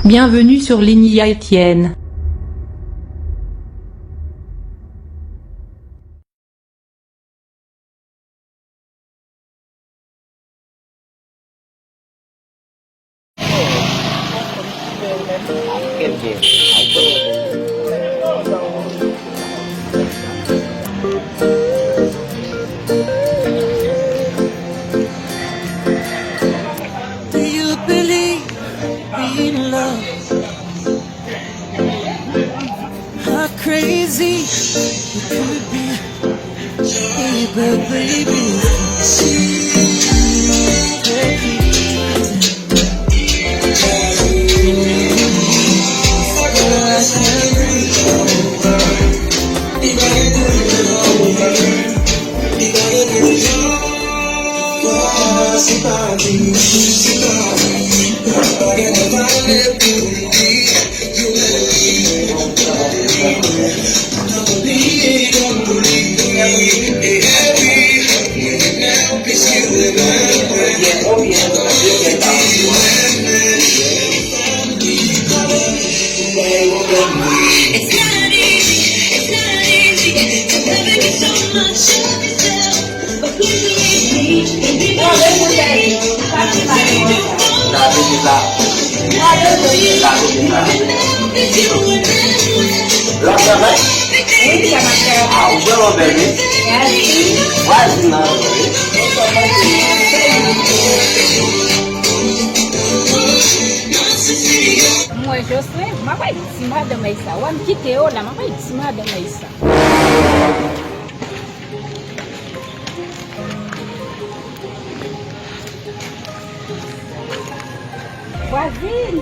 Bienvenue sur l'INIA Étienne. Do you believe in love? How crazy it could be, baby. Moi, je sais, ma pas ici, madame Aïssa. On quitte là, ma pas ici, madame Aïssa. Voisine.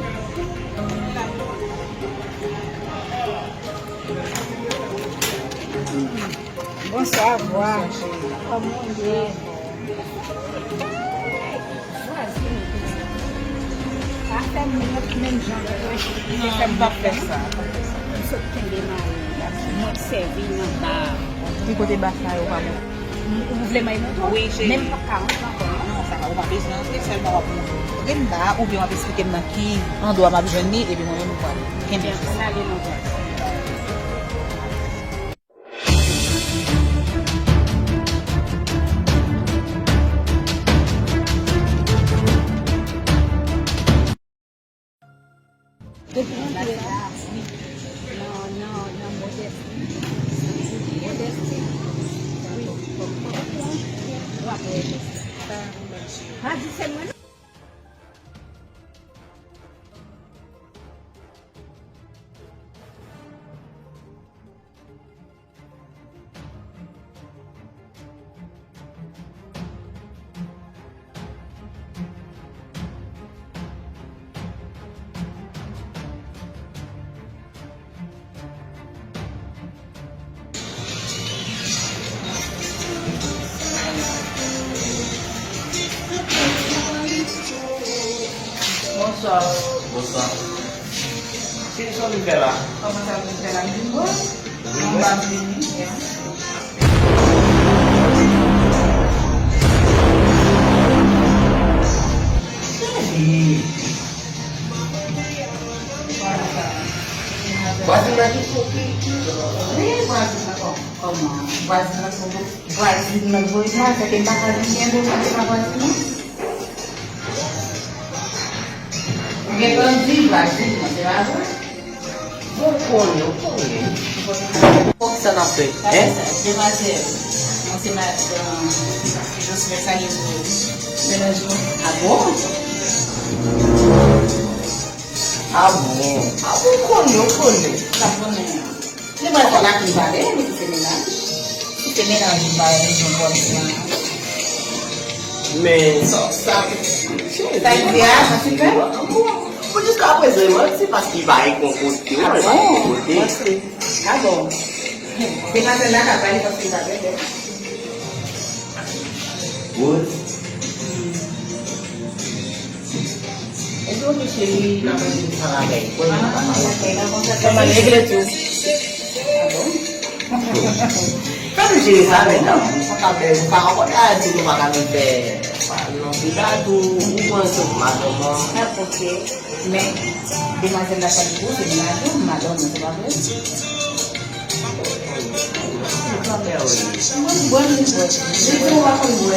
Bonsoir, voir. Oh mon Dieu. Voisine. Même gens, ça ne va pas faire ça. Moi, servi dans la. Du côté bas, ça va. Vous voulez m'aider? Oui, même pas 40 non, ça va pas besoin. C'est seulement pour là, ou bien on va expliquer qui on doit m'abjeunir et puis moi même voir. Bien, ça allait nous voir. Bonsoir. Bonsoir. C'est son nouvel là. Comment ça vous fait la nuit? On va venir. Voisine là qui sont qui? Oui, voisine là comment? Voisine là sont voisine là voisine là c'est pas grave bien de faire voisine. Porque quando vive assim, você vai agora? Vou colher, eu colher. Qual que você na frente? É? Demasiado. Você vai sair agora? Ah, bom. Ah, vou colher, eu colher. Tá bom, né? Você vai falar com o barulho que você me dá? Se você me dá um barulho, não pode ser. Mais só sabe. Tá em viagem, assim, né? Por isso que eu pensei, mas você faz que vai com o teu, mas vai com o teu. Tá bom. Tem mais nada capaz de você fazer, né? Good. Então, eu cheguei na frente de falar bem. Foi uma Toma alegre, tu. Tá bom? Kan jeito, sabe? Não, só cabelo, carro, olha, se não vai dar no pé. Non, regarde où on se madame. Ok. Mais, demoiselle la Chalibou, c'est madame, c'est pas vrai? Bonne. Je vais voir comme vous.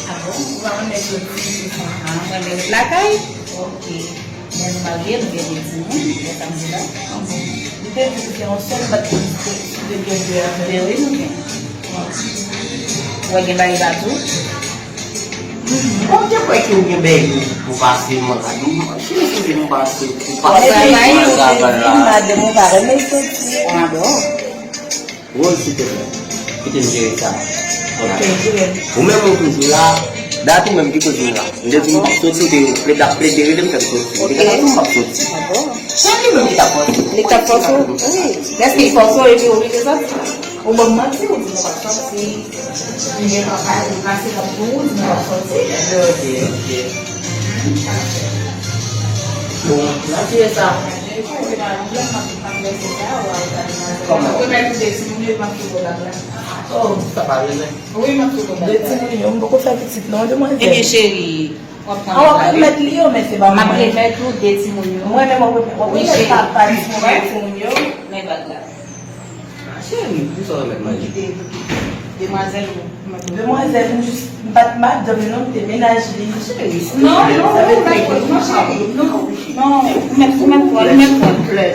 Ah bon? On va remettre le prix. On va mettre la taille? Ok. Mais nous mariés, nous viens de dire, les samedis là. Nous devons faire un seul bâtiment de bien de oui, nous viens. Vous voyez, il va tout. Onde é que ninguém bebe o vazio, mano? Se não vazio, o Mas aí, vazio. eu vou dar uma estrutura. Ah, bom? Hoje que tem jeito, tá? O mesmo que lá, dá tu mesmo que cozinha lá. Ainda tem um pacote de predere dem pacote. Ele tem um pacote. Ah, bom? Sempre mesmo que tá forte. Ele tá forte. Est-ce qu'il faut que je oublie ça? O mamãe se usa no pacote, se ninguém vai ser tudo no pacote. Bom, lá tinha essa. Como? Oh, tá valendo, né? Oui, ma fille. On peut faire petite non de moi. Et bien, chérie. On va mettre l'eau, mais c'est pas mal. On va mettre l'eau des timonions. Moi, même on peut mettre pas de timonions. Mais pas de là. Chérie, vous saurez mettre manger. Demoiselle, Juste battre ma dominante de ménage. non,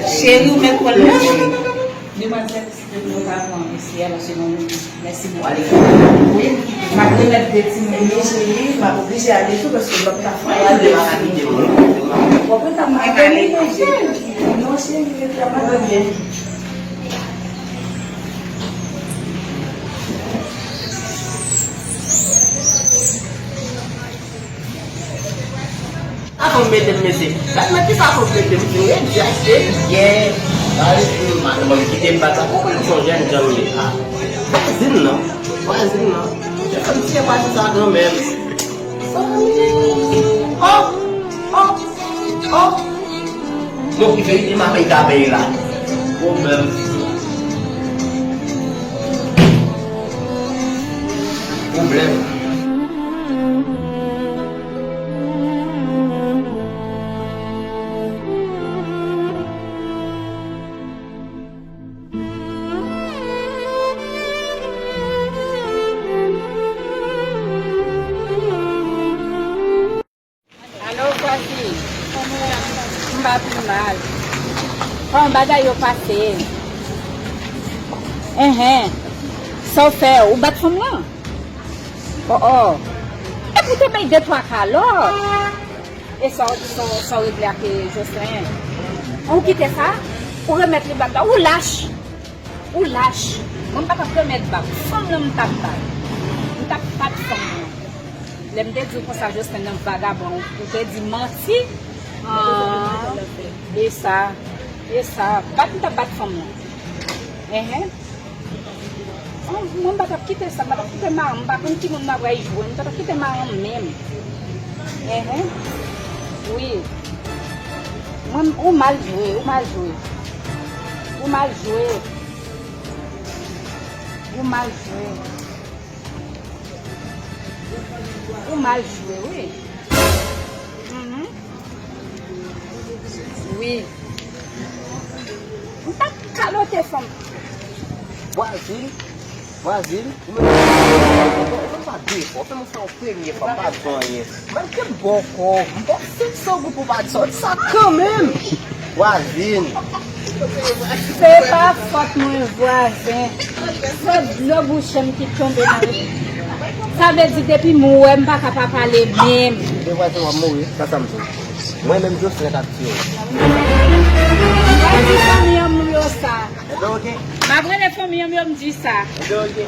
chérie, mets-toi le demoiselle, c'est de parents ici, alors sinon, merci beaucoup. Oui, ma mettre des petits menus, chérie, m'a obligé à aller tout parce que l'autre a fait. On peut t'amener. Non, chérie, je vais t'amener. Ako mete. Lahat kita ako mete. Yeah. Dahil magkitim bata ko kung so dyan ulit. Vwazin no? Siya siya pa sa akin mem. Mo kifay di makikabay lang. Mem. Problem. Mal. Quand bagaille au passé. Sauf faire ou battre moi. Oh. Écoutez, mais deux trois calottes. Et ça réglé à Jocelyn. On quitte ça. Ou remettre les bagages. Ou lâche. On ne peut pas remettre bas. Femme ne me tape pas. On tape pas de femme. Les me dit pour ça Jocelyn un vagabond. Ou te dit menti. Et ça, battre femme. Moi, je vais quitter ça, je vais quitter ma maman, je vais quitter ma maman, je vais quitter ma maman même. Oui. Ou mal joué. Oui. Oui. On t'a caloté femme. Vwazin. Não sabia, pô. Eu não sou o primeiro pra badonha. Mas que bom, pô. Você soube pro badonha de sacão mesmo. Vwazin. C'est pas faute mon voisin. C'est le bouchon qui tombe dans le... Ça veut dire depuis moi, je ne peux pas parler même. Eu vou fazer uma moe, tá sabendo? Mãe mesmo de você, tá tio. Mas famille me dit ça. É do quê? Ma grande famille me dit ça. É do quê?